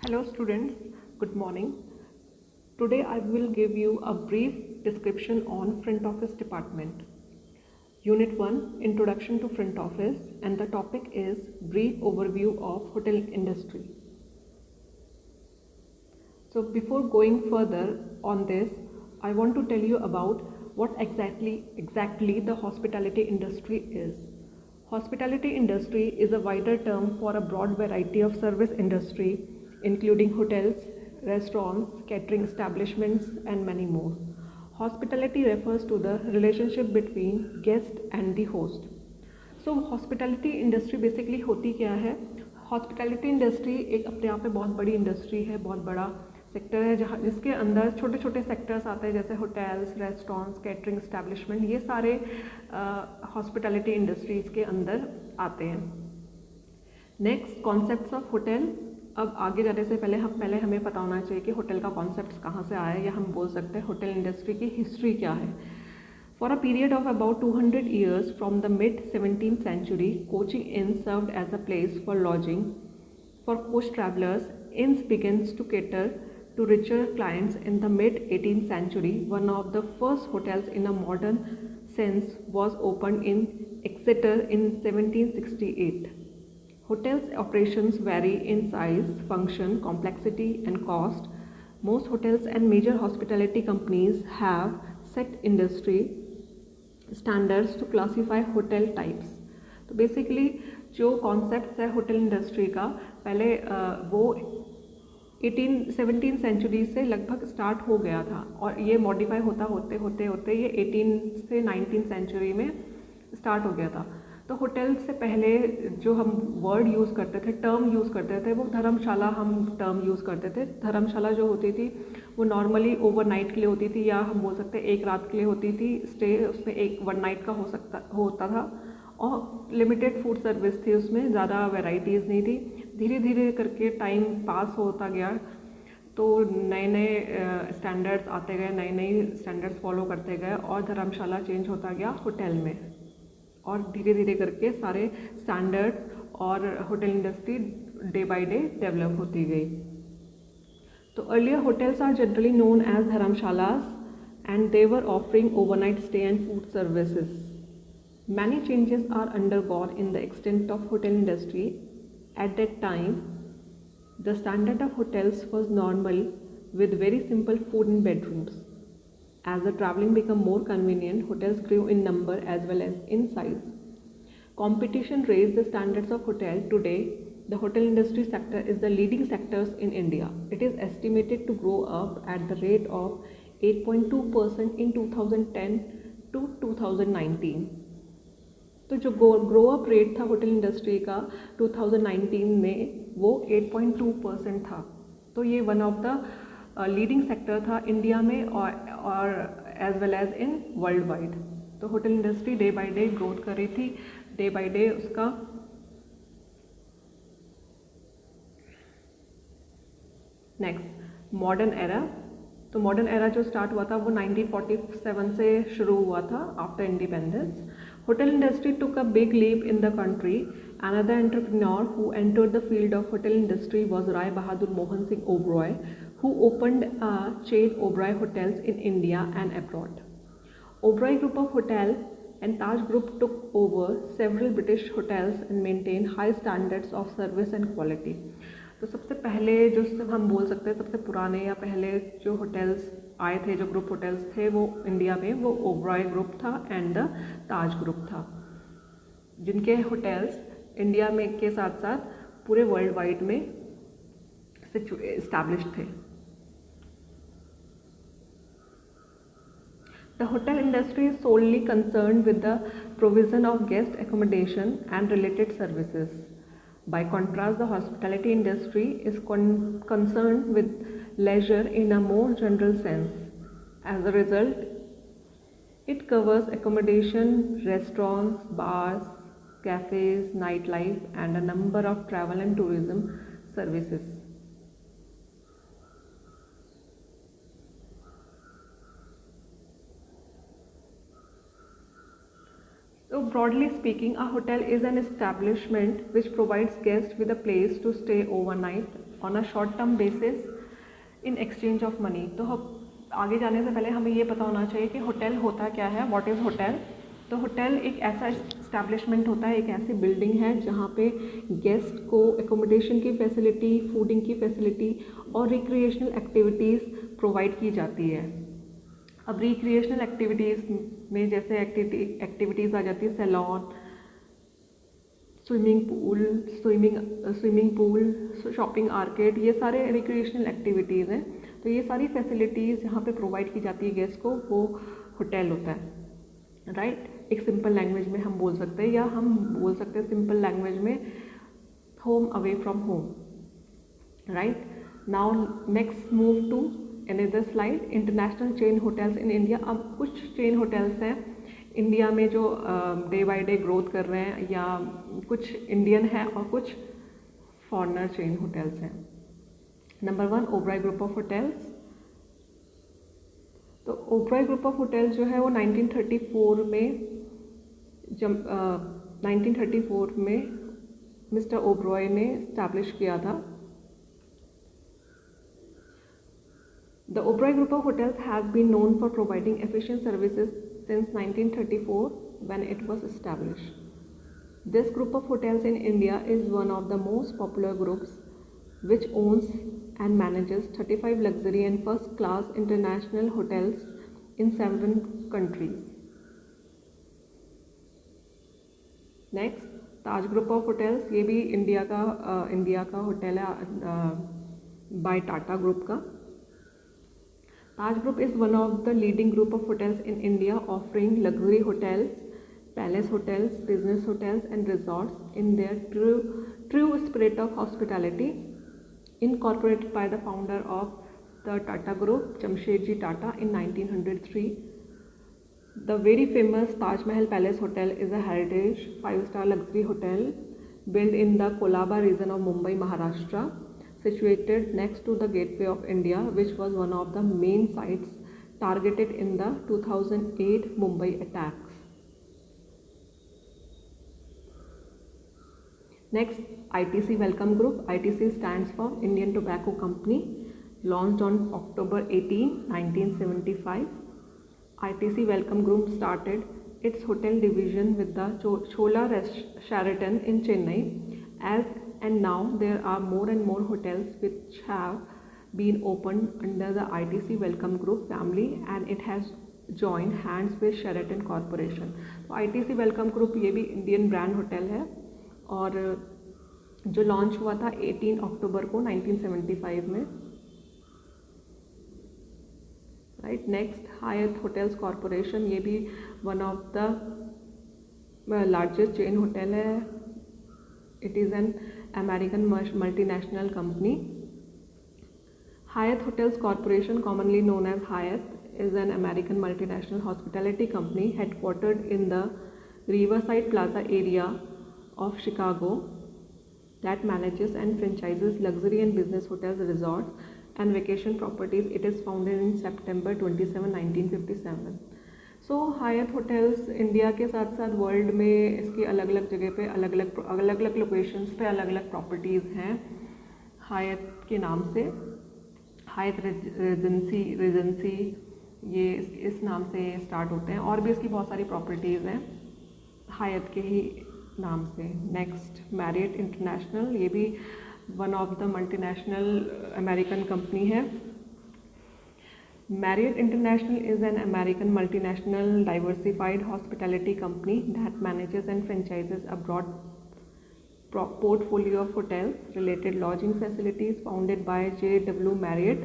Hello students, good morning. Today I will give you a brief description on front office department. Unit 1, Introduction to Front Office, and the topic is brief overview of hotel industry. So before going further on this, I want to tell you about what exactly the hospitality industry is. Hospitality industry is a wider term for a broad variety of service industry, including hotels, restaurants, catering establishments, and many more. Hospitality refers to the relationship between guest and the host. So hospitality industry basically होती क्या है? Hospitality industry एक अपने आप में बहुत बड़ी industry है, बहुत बड़ा सेक्टर है, जहाँ जिसके अंदर छोटे छोटे सेक्टर्स आते हैं, जैसे होटल्स, रेस्टोरेंट्स, कैटरिंग एस्टैब्लिशमेंट, ये सारे हॉस्पिटैलिटी इंडस्ट्रीज़ के अंदर आते हैं. Next, concepts of hotel. अब आगे जाने से पहले हमें पता होना चाहिए कि होटल का कॉन्सेप्ट कहाँ से आया है, या हम बोल सकते हैं होटल इंडस्ट्री की हिस्ट्री क्या है. For a period of about 200 years from the mid-17th century, coaching inns served as a place for lodging for coach travelers. Inns begins to cater to richer clients in the mid-18th century. One of the first hotels in a modern sense was opened in Exeter in 1768. Hotels' operations vary in size, function, complexity, and cost. Most hotels and major hospitality companies have set industry standards to classify hotel types. तो basically जो concept है hotel industry का, पहले वो 17th century से लगभग start हो गया था, और ये मॉडिफाई होते ये 18 से 19th सेंचुरी में स्टार्ट हो गया था. तो होटल से पहले जो हम वर्ड यूज़ करते थे, टर्म यूज़ करते थे, वो धर्मशाला हम टर्म यूज़ करते थे. धर्मशाला जो होती थी वो नॉर्मली ओवरनाइट के लिए होती थी, या हम बोल सकते हैं एक रात के लिए होती थी. स्टे उसमें एक 1 नाइट का होता था, और लिमिटेड फूड सर्विस थी, उसमें ज़्यादा वैरायटीज़ नहीं थी. धीरे धीरे करके टाइम पास होता गया, तो नए नए स्टैंडर्ड्स आते गए, नए स्टैंडर्ड्स फॉलो करते गए, और धर्मशाला चेंज होता गया होटल में, और धीरे धीरे करके सारे स्टैंडर्ड्स और hotel industry day by day develop होती गई. तो earlier hotels are generally known as dharamshalas, and they were offering overnight stay and food services. Many changes are undergone in the extent of hotel industry. At that time the standard of hotels was normal with very simple food and bedrooms. As the traveling became more convenient, hotels grew in number as well as in size. Competition raised the standards of hotel. Today, the hotel industry sector is the leading sectors in India. It is estimated to grow up at the rate of 8.2% in 2010 to 2019. तो जो grow up rate था hotel industry का 2019 में, वो 8.2% था. तो ये one of the leading sector था इंडिया में, और as well as in world wide. तो hotel industry day by day growth कर रही थी, डे बाय डे उसका. Next, modern era. तो मॉडर्न एरा जो स्टार्ट हुआ था वो 1947 से शुरू हुआ था, after independence. Hotel industry took a big leap in the country. Another entrepreneur who entered the field of hotel industry was Rai Bahadur Mohan Singh Oberoi, who opened a chain Oberoi Hotels in India and abroad. Oberoi Group of Hotel and Taj Group took over several British hotels and maintained high standards of service and quality. तो सबसे पहले जो हम बोल सकते हैं सबसे पुराने या पहले जो होटल्स आए थे, जो ग्रुप होटल्स थे वो इंडिया में, वो ओबरॉय ग्रुप था एंड द ताज ग्रुप था, जिनके होटल्स इंडिया में के साथ साथ पूरे वर्ल्ड वाइड में एस्टैब्लिश थे. The hotel industry is solely concerned with the provision of guest accommodation and related services. By contrast, the hospitality industry is concerned with leisure in a more general sense. As a result, it covers accommodation, restaurants, bars, cafes, nightlife, and a number of travel and tourism services. So broadly speaking, a hotel is an establishment which provides guests with a place to stay overnight on a short term basis in exchange of money. तो हम आगे जाने से पहले हमें ये पता होना चाहिए कि होटल होता क्या है, व्हाट इज़ होटल। तो होटल एक ऐसा इस्टेब्लिशमेंट होता है, एक ऐसी बिल्डिंग है जहाँ पे गेस्ट को एकोमोडेशन की फैसिलिटी, फूडिंग की फैसिलिटी और रिक्रिएशनल एक्टिविटीज़ प्रोवाइड की जाती है। अब रिक्रिएशनल एक्टिविटीज़ में जैसे एक्टिविटीज़ आ जाती है salon, swimming pool, shopping arcade, ये सारे रिक्रिएशनल एक्टिविटीज़ हैं। तो ये सारी फैसिलिटीज़ जहाँ पे प्रोवाइड की जाती है गेस्ट को, वो होटल होता है, राइट। एक सिंपल लैंग्वेज में हम बोल सकते हैं, या हम बोल सकते हैं सिंपल लैंग्वेज में home away from home, right. Now next move to another slide, international chain hotels in India. अब कुछ चेन होटल्स हैं इंडिया में जो डे बाय डे ग्रोथ कर रहे हैं, या कुछ इंडियन है और कुछ फॉरेनर चेन होटल्स हैं। Number 1 Oberoi group of hotels. तो ओबराय ग्रुप ऑफ होटल्स जो है वो 1934 में मिस्टर ओबरॉय ने इस्टेब्लिश किया था। The Oberoi Group of Hotels has been known for providing efficient services since 1934 when it was established. This group of hotels in India is one of the most popular groups which owns and manages 35 luxury and first class international hotels in 7 countries. Next, Taj Group of Hotels, ये भी India का hotel है bye Tata group का। Taj Group is one of the leading group of hotels in India, offering luxury hotels, palace hotels, business hotels and resorts in their true spirit of hospitality. Incorporated by the founder of the Tata Group, Jamshedji Tata, in 1903. The very famous Taj Mahal Palace Hotel is a heritage 5-star luxury hotel built in the Kolaba region of Mumbai, Maharashtra, situated next to the Gateway of India, which was one of the main sites targeted in the 2008 Mumbai attacks. Next, ITC Welcome Group. ITC stands for Indian Tobacco Company, launched on October 18, 1975. ITC Welcome Group started its hotel division with the Chola Sheraton in Chennai, and now there are more and more hotels which have been opened under the ITC Welcome Group family, and it has joined hands with Sheraton Corporation. तो ITC Welcome Group ये भी Indian brand hotel है और जो launch हुआ था 18 अक्टूबर को 1975 में, right. Next, Hyatt hotels corporation, ये भी one of the largest chain hotel है। It is an American multinational company. Hyatt Hotels Corporation, commonly known as Hyatt, is an American multinational hospitality company headquartered in the Riverside Plaza area of Chicago that manages and franchises luxury and business hotels, resorts and vacation properties. It is founded in September 27, 1957. So Hyatt hotels India के साथ साथ world में इसकी अलग अलग जगह पे अलग अलग लोकेशंस पे अलग अलग प्रॉपर्टीज़ हैं हायत के नाम से। हायत रेजेंसी ये इस नाम से स्टार्ट होते हैं, और भी इसकी बहुत सारी प्रॉपर्टीज़ हैं हायत के ही नाम से। नेक्स्ट, मैरियट इंटरनेशनल, ये भी one of the multinational American company है। Marriott International is an American multinational diversified hospitality company that manages and franchises a broad portfolio of hotels, related lodging facilities, founded by J.W. Marriott,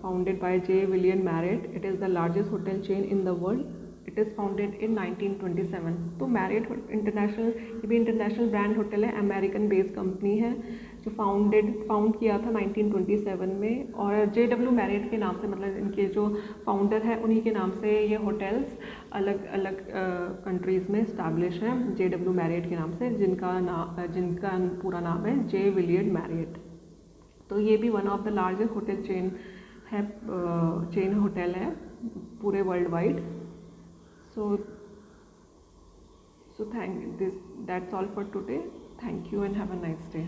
founded by J. William Marriott. It is the largest hotel chain in the world. It is founded in 1927. तो Marriott international, ये भी international brand hotel है, American based company है जो found किया था 1927 में, और JW मैरियट के नाम से, मतलब इनके जो फाउंडर है उन्हीं के नाम से ये होटल्स अलग अलग कंट्रीज़ में इस्टेब्लिश हैं JW मैरियट के नाम से, जिनका पूरा नाम है J. William Marriott। तो ये भी one of the largest hotel chain hotel है पूरे world wide. So that's all for today. Thank you and have a nice day.